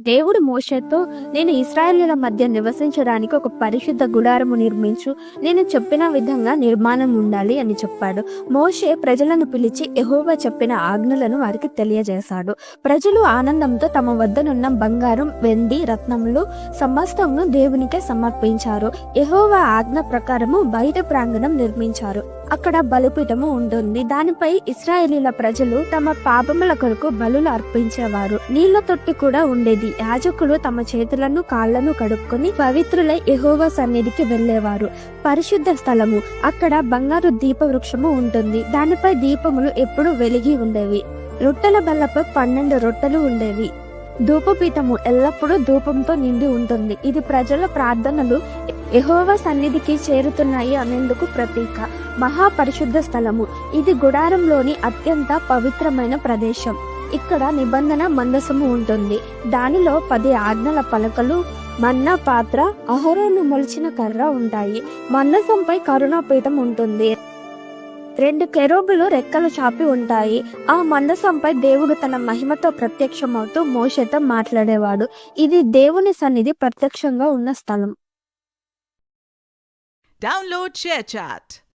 దేవుడు మోషేతో, నేను ఇశ్రాయేలీయుల మధ్య నివసించడానికి ఒక పరిశుద్ధ గుడారము నిర్మించు, నేను చెప్పిన విధంగా నిర్మాణం ఉండాలి అని చెప్పాడు. మోషే ప్రజలను పిలిచి యెహోవా చెప్పిన ఆజ్ఞలను వారికి తెలియజేశాడు. ప్రజలు ఆనందంతో తమ వద్దనున్న బంగారం, వెండి, రత్నములు సమస్తమును దేవునికే సమర్పించారు. యెహోవా ఆజ్ఞ ప్రకారము బయట ప్రాంగణం నిర్మించారు. అక్కడ బలిపీఠము ఉంటుంది. దానిపై ఇశ్రాయేలీయుల ప్రజలు తమ పాపముల కొరకు బలులు అర్పించేవారు. నీళ్ల తొట్టి కూడా ఉండేది. యాజకులు తమ చేతులను కాళ్లను కడుక్కొని పవిత్రులై యెహోవా సన్నిధికి వెళ్లేవారు. పరిశుద్ధ స్థలము, అక్కడ బంగారు దీప వృక్షము ఉంటుంది. దానిపై దీపములు ఎప్పుడూ వెలిగి ఉండేవి. రొట్టెల బల్లపై 12 రొట్టెలు ఉండేవి. ధూపపీఠము ఎల్లప్పుడూ ధూపంతో నిండి ఉంటుంది. ఇది ప్రజల ప్రార్థనలు యెహోవా సన్నిధికి చేరుతున్నాయి అనేందుకు ప్రతీక. మహాపరిశుద్ధ స్థలము, ఇది గుడారంలోని అత్యంత పవిత్రమైన ప్రదేశం. ఇక్కడ నిబంధన మందసము ఉంటుంది. దానిలో 10 ఆజ్ఞల పలకలు, మన్నా పాత్ర, అహరోను మొలిచిన కర్ర ఉంటాయి. మందసంపై కరుణాపీఠం ఉంటుంది. 2 కెరూబులు రెక్కలు చాపి ఉంటాయి. ఆ మందసంపై దేవుడు తన మహిమతో ప్రత్యక్షమవుతూ మోషేతో మాట్లాడేవాడు. ఇది దేవుని సన్నిధి ప్రత్యక్షంగా ఉన్న స్థలం. Download ShareChat.